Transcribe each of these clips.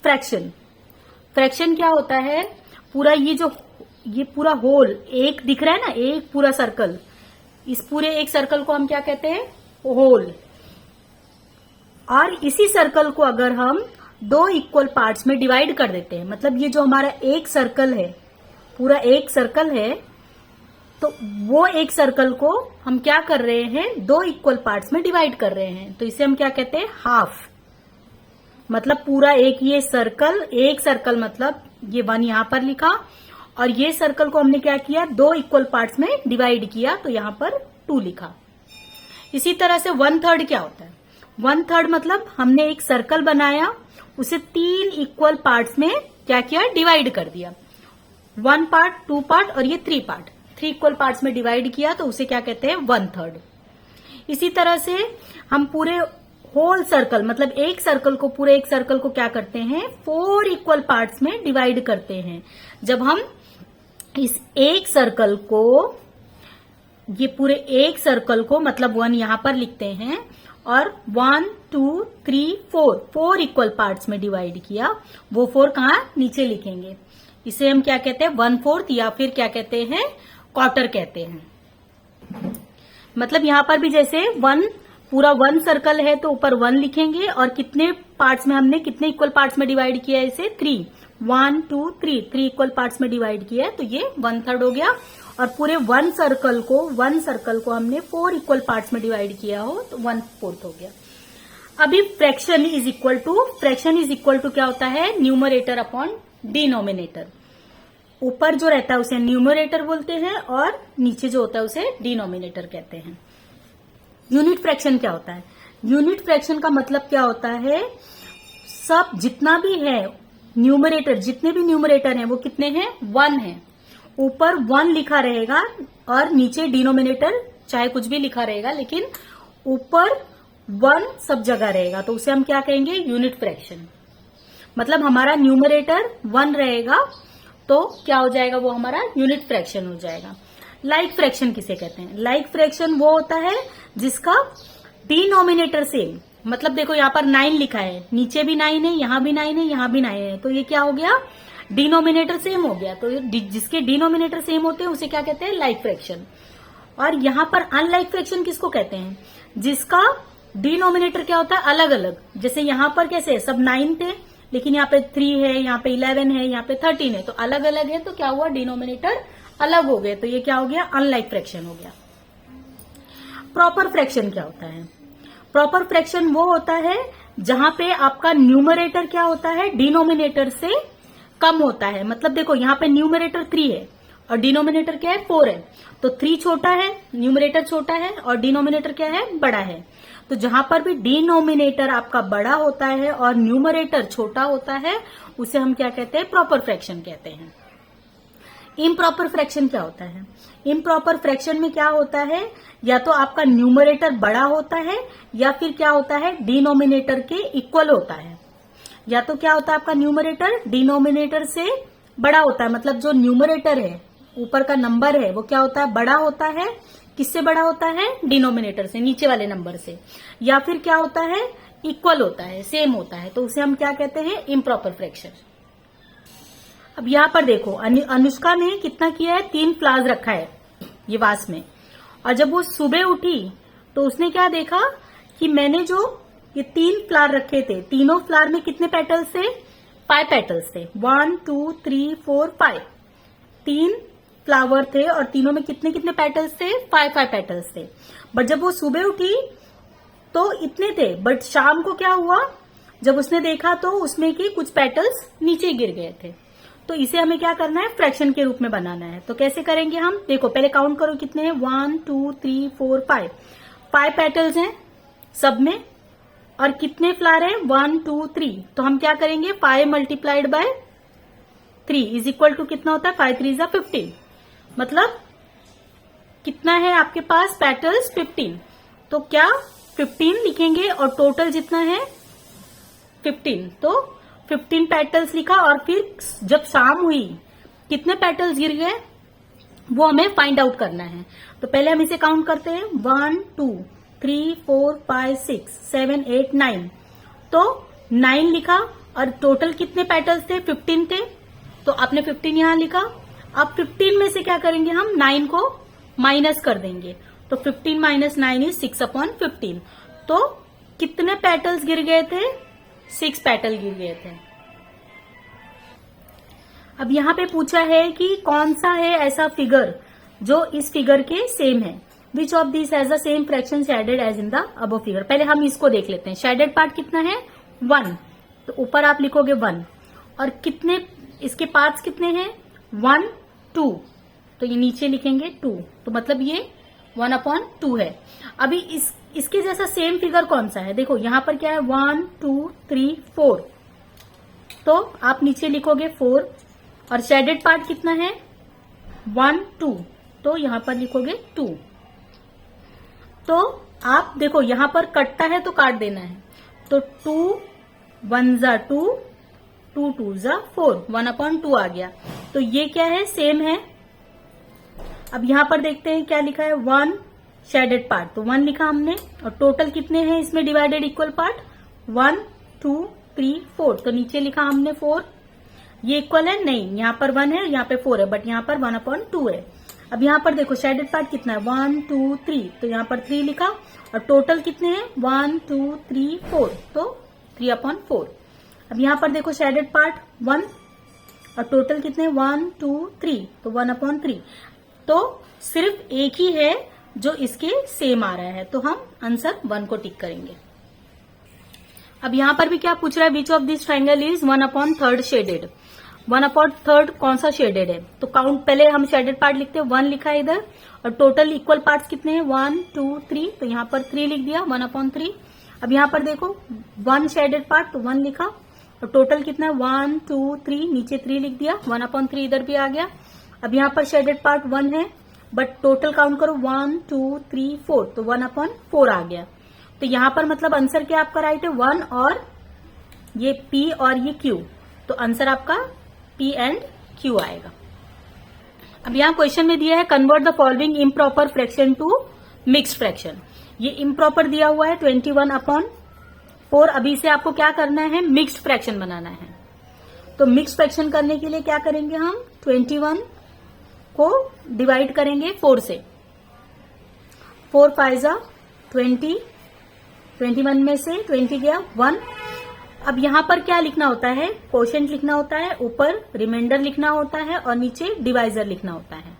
Fraction. Fraction क्या होता है, पूरा ये पूरा होल एक दिख रहा है ना, एक पूरा सर्कल, इस पूरे एक सर्कल को हम क्या कहते हैं, होल। और इसी सर्कल को अगर हम दो इक्वल पार्ट्स में डिवाइड कर देते हैं, मतलब ये जो हमारा एक सर्कल है, पूरा एक सर्कल है, तो वो एक सर्कल को हम क्या कर रहे हैं, दो इक्वल पार्ट्स में डिवाइड कर रहे हैं, तो इसे हम क्या कहते हैं, हाफ। मतलब पूरा एक ये सर्कल, एक सर्कल मतलब ये 1 यहां पर लिखा, और ये सर्कल को हमने क्या किया, दो इक्वल पार्ट्स में डिवाइड किया, तो यहां पर 2 लिखा। इसी तरह से 1/3 क्या होता है, 1/3 मतलब हमने एक सर्कल बनाया, उसे 3 इक्वल पार्ट्स में क्या किया, डिवाइड कर दिया। 1 पार्ट, 2 पार्ट और ये 3 पार्ट, 3 इक्वल पार्ट्स में डिवाइड किया, तो उसे क्या कहते हैं, 1/3। इसी तरह से हम पूरे होल सर्कल, मतलब एक सर्कल को, पूरे एक सर्कल को क्या करते हैं, 4 इक्वल पार्ट्स में डिवाइड करते हैं। जब हम इस एक सर्कल को, ये पूरे एक सर्कल को, मतलब 1 यहां पर लिखते हैं, और 1 2 3 4 इक्वल पार्ट्स में डिवाइड किया, वो 4 कहां, नीचे लिखेंगे। इसे हम क्या कहते हैं, 1/4 या फिर क्या कहते हैं, क्वार्टर कहते हैं। मतलब यहां पर भी जैसे पूरा 1 सर्कल है तो ऊपर 1 लिखेंगे, और कितने पार्ट्स में हमने, कितने इक्वल पार्ट्स में डिवाइड किया है इसे, 3, 1 2 3 इक्वल पार्ट्स में डिवाइड किया है, तो ये 1/3 हो गया। और पूरे 1 सर्कल को हमने 4 इक्वल पार्ट्स में डिवाइड किया हो, तो 1/4 हो गया। अभी फ्रैक्शन इज इक्वल टू क्या होता है, न्यूमरेटर अपॉन डिनोमिनेटर। ऊपर जो रहता है उसे न्यूमरेटर बोलते हैं, और नीचे जो होता है उसे डिनोमिनेटर कहते हैं। यूनिट फ्रैक्शन क्या होता है, यूनिट फ्रैक्शन का मतलब क्या होता है, सब जितना भी है न्यूमरेटर, जितने भी न्यूमरेटर हैं वो कितने हैं, 1 है। ऊपर 1 लिखा रहेगा और नीचे डिनोमिनेटर चाहे कुछ भी लिखा रहेगा, लेकिन ऊपर 1 सब जगह रहेगा, तो उसे हम क्या कहेंगे, यूनिट फ्रैक्शन। मतलब हमारा न्यूमरेटर 1 रहेगा, तो क्या हो जाएगा, वो हमारा यूनिट फ्रैक्शन हो जाएगा। लाइक फ्रैक्शन किसे कहते हैं, लाइक फ्रैक्शन वो होता है जिसका डिनोमिनेटर सेम, मतलब देखो यहाँ पर 9 लिखा है, नीचे भी 9 है, यहां भी 9 है, यहां भी 9 है, तो ये क्या हो गया, डिनोमिनेटर सेम हो गया। तो जिसके डिनोमिनेटर सेम होते हैं उसे क्या कहते हैं, लाइक फ्रैक्शन। और यहां पर अनलाइक फ्रैक्शन किसको कहते हैं, जिसका डिनोमिनेटर क्या होता है, अलग अलग। जैसे यहां पर कैसे है, सब 9 थे, लेकिन यहाँ पे 3 है, यहाँ पे 11 है, यहाँ पे 13 है, तो अलग अलग है, तो क्या हुआ, डिनोमिनेटर अलग हो गए, तो ये क्या हो गया, अनलाइक फ्रैक्शन हो गया। प्रॉपर फ्रैक्शन क्या होता है, प्रॉपर फ्रैक्शन वो होता है जहां पे आपका न्यूमरेटर क्या होता है, डिनोमिनेटर से कम होता है। मतलब देखो यहाँ पे न्यूमरेटर 3 है और डिनोमिनेटर क्या है, 4 है, तो 3 छोटा है, न्यूमरेटर छोटा है, और डिनोमिनेटर क्या है, बड़ा है। तो जहां पर भी डिनोमिनेटर आपका बड़ा होता है और न्यूमरेटर छोटा होता है, उसे हम क्या कहते हैं, प्रॉपर फ्रैक्शन कहते हैं। इम्प्रॉपर फ्रैक्शन क्या होता है, इम्प्रॉपर फ्रैक्शन में क्या होता है, या तो आपका न्यूमरेटर बड़ा होता है, या फिर क्या होता है, डिनोमिनेटर के इक्वल होता है। या तो क्या होता है, आपका न्यूमरेटर डिनोमिनेटर से बड़ा होता है, मतलब जो न्यूमरेटर है, ऊपर का नंबर है, वो क्या होता है, बड़ा होता है। किससे बड़ा होता है, डिनोमिनेटर से, नीचे वाले नंबर से। या फिर क्या होता है, इक्वल होता है, सेम होता है, तो उसे हम क्या कहते हैं, इम्प्रॉपर फ्रैक्शन। अब यहाँ पर देखो, अनुष्का ने कितना किया है, 3 फ्लावर्स रखा है ये वास में, और जब वो सुबह उठी तो उसने क्या देखा कि मैंने जो ये 3 फ्लावर रखे थे, तीनों फ्लावर में कितने पेटल्स थे, 5 पेटल्स थे, 1 2 3 4 5, 3 फ्लावर थे, और तीनों में कितने कितने पेटल्स थे, 5 पेटल्स थे। बट जब वो सुबह उठी तो इतने थे, बट शाम को क्या हुआ, जब उसने देखा तो उसमें की कुछ पेटल्स नीचे गिर गए थे। तो इसे हमें क्या करना है, फ्रैक्शन के रूप में बनाना है। तो कैसे करेंगे हम, देखो पहले काउंट करो कितने हैं, 1 2 3 4 5 पेटल्स हैं सब में, और कितने फ्लावर हैं, 1 2 3। तो हम क्या करेंगे, 5 multiplied by 3 is equal to कितना होता है, 5 3 जा 15। मतलब कितना है आपके पास पेटल्स, 15। तो क्या 15 लिखेंगे, और टोटल जितना है 15, तो 15 पेटल्स लिखा। और फिर जब शाम हुई कितने पेटल्स गिर गए, वो हमें फाइंड आउट करना है। तो पहले हम इसे काउंट करते हैं, 1 2 3 4 5 6 7 8 9। तो 9 लिखा, और टोटल कितने पेटल्स थे? 15 थे। तो आपने 15 यहां लिखा। अब 15 में से क्या करेंगे हम? 9 को माइनस कर देंगे। तो 15 माइनस 9 इज 6/15। तो कितने पेटल्स गिर गए थे? 6 पेटल गिर गए थे। अब यहां पे पूछा है कि कौन सा है ऐसा फिगर जो इस फिगर के सेम है। Which of this has the same fraction shaded as in the above figure. पहले हम इसको देख लेते हैं। शेडेड पार्ट कितना है? 1। तो ऊपर आप लिखोगे 1। और कितने इसके पार्ट्स कितने हैं? 1, 2। तो ये नीचे लिखेंगे 2। तो मतलब ये 1/2 है। अभी इसके जैसा सेम फिगर कौन सा है? देखो यहां पर क्या है? 1, 2, 3, 4। तो आप नीचे लिखोगे 4। और शेडेड पार्ट कितना है? 1, 2। तो यहां पर लिखोगे 2। तो आप देखो यहां पर कटता है तो काट देना है। तो 2 1 जा 2, 2 2 जा 4, 1/2 आ गया। तो ये क्या है? सेम है। अब यहां पर देखते हैं क्या लिखा है? 1 शेडेड पार्ट, तो 1 लिखा हमने। और टोटल कितने हैं इसमें डिवाइडेड इक्वल पार्ट? 1, 2, 3, 4। तो नीचे लिखा हमने 4। ये इक्वल है? नहीं, यहाँ पर 1 है, यहाँ पे 4 है, बट यहाँ पर 1/2 है। अब यहाँ पर देखो शेडेड पार्ट कितना है? 1, 2, 3। तो यहाँ पर 3 लिखा। और टोटल कितने हैं? 1, 2, 3, 4। तो 3/4। अब यहाँ पर देखो शेडेड पार्ट 1 और टोटल कितने? 1, 2, 3। तो 1/3। तो सिर्फ एक ही है जो इसके सेम आ रहा है। तो हम आंसर 1 को टिक करेंगे। अब यहां पर भी क्या पूछ रहा है? Which of this triangle is 1/3 shaded. 1/3 कौन सा शेडेड है? तो काउंट पहले हम शेडेड पार्ट लिखते हैं। 1 लिखा है इधर। और टोटल इक्वल पार्ट्स कितने हैं? 1, 2, 3। तो यहाँ पर 3 लिख दिया, 1/3। अब यहाँ पर देखो 1 शेडेड पार्ट, तो 1 लिखा। और टोटल कितना है? 1, 2, 3। नीचे 3 लिख दिया, 1/3 इधर भी आ गया। अब यहाँ पर शेडेड पार्ट 1 है, बट टोटल काउंट करो 1, 2, 3, 4। तो 1/4 आ गया। तो यहाँ पर मतलब आंसर क्या आपका राइट है? 1 और ये P और ये Q। तो आंसर आपका P एंड Q आएगा। अब यहाँ क्वेश्चन में दिया है convert the following improper fraction to mixed fraction. ये इम्प्रॉपर दिया हुआ है 21/4। अभी से आपको क्या करना है? मिक्स्ड फ्रैक्शन बनाना है। तो मिक्स्ड फ्रैक्शन करने के लिए क्या करेंगे हम? 21 को डिवाइड करेंगे 4 से। 4 5 20। 21 में से 20 गया 1। अब यहां पर क्या लिखना होता है? कोशेंट लिखना होता है, ऊपर रिमाइंडर लिखना होता है और नीचे डिवाइजर लिखना होता है।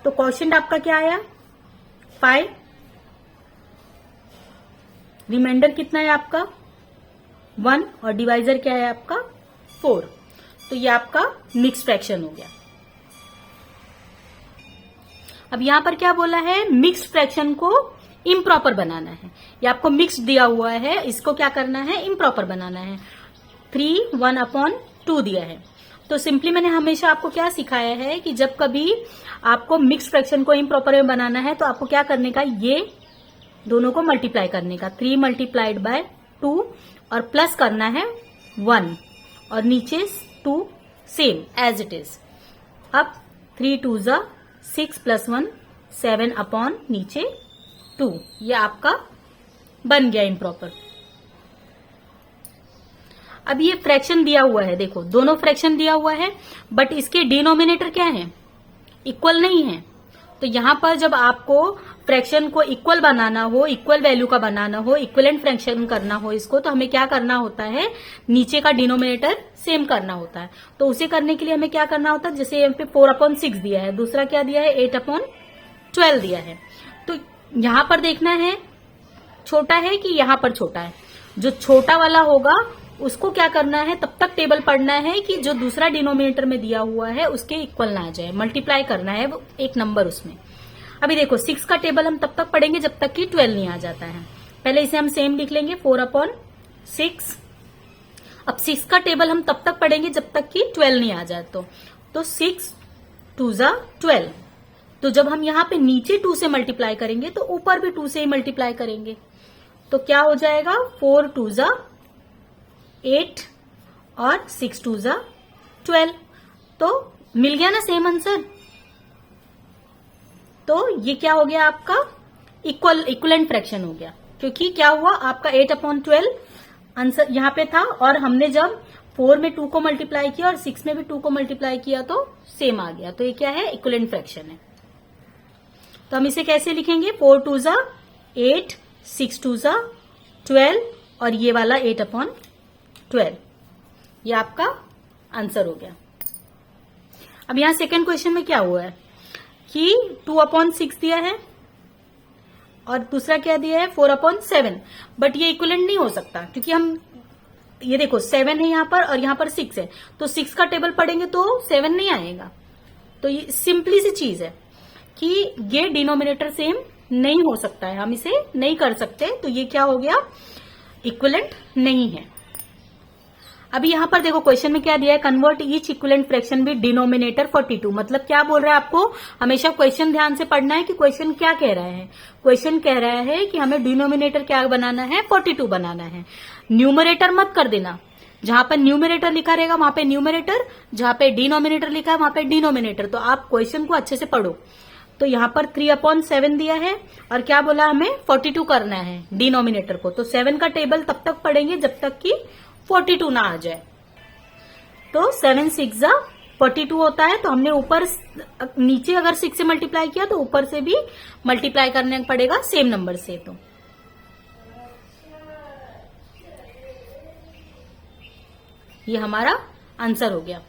तो कोशेंट आपका क्या आया? 5। रिमाइंडर कितना है आपका? 1। और डिवाइजर क्या है आपका? 4। तो ये आपका मिक्स्ड फ्रैक्शन हो गया। अब यहां पर क्या बोला है? मिक्स्ड फ्रैक्शन को इम्प्रॉपर बनाना है। ये आपको मिक्स्ड दिया हुआ है, इसको क्या करना है? इम्प्रॉपर बनाना है। 3 1/2 दिया है। तो सिंपली मैंने हमेशा आपको क्या सिखाया है कि जब कभी आपको मिक्स्ड फ्रैक्शन को इम्प्रॉपर में बनाना है तो आपको क्या करने का? ये दोनों को मल्टीप्लाई करने का। 3 × 2 और प्लस करना है 1 और नीचे 2 सेम एज इट इज। अब 3 2 6 + 1 7 नीचे 2। ये आपका बन गया इम्प्रॉपर। अब ये फ्रैक्शन दिया हुआ है, देखो दोनों फ्रैक्शन दिया हुआ है, बट इसके डिनोमिनेटर क्या है? इक्वल नहीं है। तो यहां पर जब आपको फ्रैक्शन को इक्वल बनाना हो, इक्वल वैल्यू का बनाना हो, इक्वलेंट फ्रैक्शन करना हो इसको, तो हमें क्या करना होता है? नीचे का डिनोमिनेटर सेम करना होता है। तो उसे करने के लिए हमें क्या करना होता है? जैसे यहाँ पे 4/6 दिया है, दूसरा क्या दिया है? 8/12 दिया है। तो यहां पर देखना है छोटा है कि यहां पर छोटा है। जो छोटा वाला होगा उसको क्या करना है? तब तक टेबल पढ़ना है कि जो दूसरा डिनोमिनेटर में दिया हुआ है उसके इक्वल ना आ जाए, मल्टीप्लाई करना है वो एक नंबर उसमें। अभी देखो 6 का टेबल हम तब तक पढ़ेंगे जब तक कि 12 नहीं आ जाता है। पहले इसे हम सेम लिख लेंगे 4/6। अब 6 का टेबल हम तब तक पढ़ेंगे जब तक कि 12 नहीं आ जाए। तो 6 2 12। तो जब हम यहाँ पे नीचे 2 से मल्टीप्लाई करेंगे तो ऊपर भी 2 से ही मल्टीप्लाई करेंगे। तो क्या हो जाएगा? 4 2 8 और 6 2 12। तो मिल गया ना सेम आंसर। तो ये क्या हो गया आपका? इक्वलेंट फ्रैक्शन हो गया, क्योंकि क्या हुआ आपका 8/12 आंसर यहाँ पे था, और हमने जब 4 में 2 को मल्टीप्लाई किया और 6 में भी 2 को मल्टीप्लाई किया तो सेम आ गया। तो ये क्या है, इक्विवेलेंट फ्रैक्शन है। तो हम इसे कैसे लिखेंगे, 4 2 जा 8, 6 2 जा 12 और ये वाला 8/12। ये आपका आंसर हो गया। अब यहां सेकेंड क्वेश्चन में क्या हुआ है कि 2/6 दिया है और दूसरा क्या दिया है 4/7, बट ये इक्विवेलेंट नहीं हो सकता क्योंकि हम ये देखो 7 है यहां पर और यहां पर 6 है, तो 6 का टेबल पढ़ेंगे तो 7 नहीं आएगा। तो ये सिंपली सी चीज है कि ये डिनोमिनेटर सेम नहीं हो सकता है, हम इसे नहीं कर सकते, तो ये क्या हो गया, इक्विवेलेंट नहीं है। अभी यहां पर देखो क्वेश्चन में क्या दिया है, convert each equivalent fraction with denominator 42। मतलब क्या बोल रहा है, आपको हमेशा क्वेश्चन ध्यान से पढ़ना है कि क्वेश्चन क्या कह रहा है। क्वेश्चन कह रहा है कि हमें डिनोमिनेटर क्या बनाना है, 42 बनाना है। न्यूमरेटर मत कर देना, जहां पर न्यूमरेटर लिखा रहेगा वहां पे न्यूमरेटर, जहां पे डिनोमिनेटर लिखा है वहां पे डिनोमिनेटर। तो आप क्वेश्चन को अच्छे से पढ़ो। तो यहां पर 3/7 दिया है और क्या बोला, हमें 42 करना है डिनोमिनेटर को। तो 7 का टेबल तब तक पढ़ेंगे जब तक कि 42 ना आ जाए। तो 7 6 42 होता है, तो हमने ऊपर नीचे अगर 6 से मल्टीप्लाई किया तो ऊपर से भी मल्टीप्लाई करने पड़ेगा सेम नंबर से। तो ये हमारा आंसर हो गया।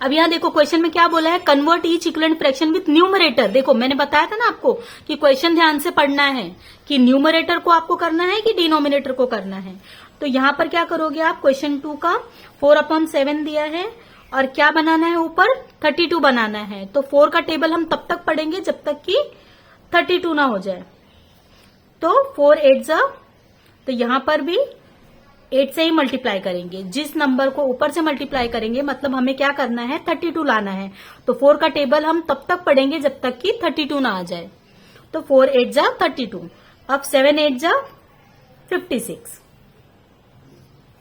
अब यहां देखो क्वेश्चन में क्या बोला है, convert each equivalent fraction with numerator. देखो मैंने बताया था ना आपको कि क्वेश्चन ध्यान से पढ़ना है कि न्यूमरेटर को आपको करना है कि डिनोमिनेटर को करना है। तो यहां पर क्या करोगे आप, क्वेश्चन 2 का 4/7 दिया है और क्या बनाना है, ऊपर 32 बनाना है। तो 4 का टेबल हम तब तक पढ़ेंगे जब तक कि 32 ना हो जाए। तो 4 8 तो यहां पर भी 8 से ही मल्टीप्लाई करेंगे, जिस नंबर को ऊपर से मल्टीप्लाई करेंगे मतलब हमें क्या करना है, 32 लाना है। तो 4 का टेबल हम तब तक पढ़ेंगे जब तक कि 32 ना आ जाए। तो 4 8 32। अब 7 8 56,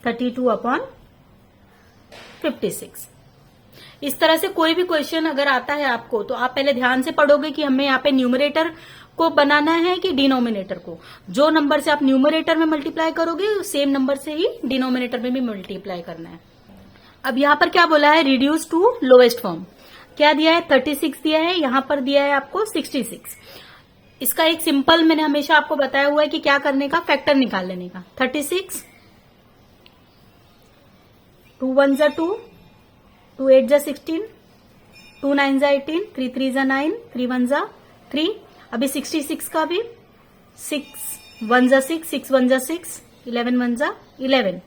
32/56। इस तरह से कोई भी क्वेश्चन अगर आता है आपको तो आप पहले ध्यान से पढ़ोगे कि हमें यहाँ पे न्यूमरेटर को बनाना है कि डिनोमिनेटर को। जो नंबर से आप न्यूमरेटर में मल्टीप्लाई करोगे सेम नंबर से ही डिनोमिनेटर में भी मल्टीप्लाई करना है। अब यहाँ पर क्या बोला है, रिड्यूस टू लोएस्ट फॉर्म। क्या दिया है, 36 दिया है, यहां पर दिया है आपको 66। इसका एक सिंपल मैंने हमेशा आपको बताया हुआ है कि क्या करने का, फैक्टर निकाल लेने का। 36 2 1 2, 2 8 16, 2 9 18, 3 3 9, 3 1 3। अभी 66 का भी 6 1 6, 6 1 6, 11 1 11।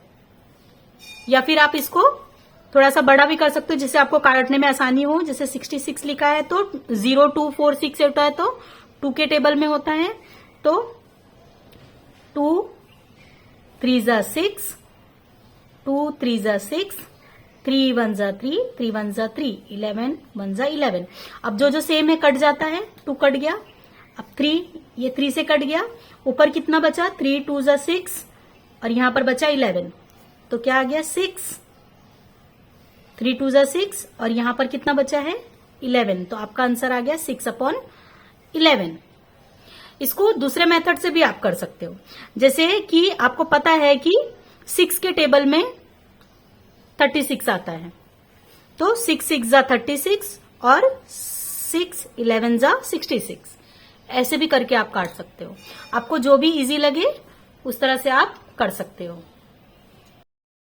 या फिर आप इसको थोड़ा सा बड़ा भी कर सकते हो जिससे आपको काटने में आसानी हो। जैसे 66 लिखा है तो 0 2 4 6 होता है तो 2 के टेबल में होता है। तो 2 3 6, 2 3 6, 3 1 3, 3 1 3, 11 1 11। अब जो सेम है कट जाता है, 2 कट गया। अब 3, ये 3 से कट गया। ऊपर कितना बचा, 3 2 6 और यहां पर बचा 11। तो क्या आ गया, 6, 3 2 6 और यहां पर कितना बचा है, 11। तो आपका आंसर आ गया 6/11। इसको दूसरे मेथड से भी आप कर सकते हो। जैसे कि आपको पता है कि 6 के टेबल में 36 आता है, तो 6 6 36 और 6 11 66। ऐसे भी करके आप काट सकते हो। आपको जो भी इजी लगे उस तरह से आप कर सकते हो।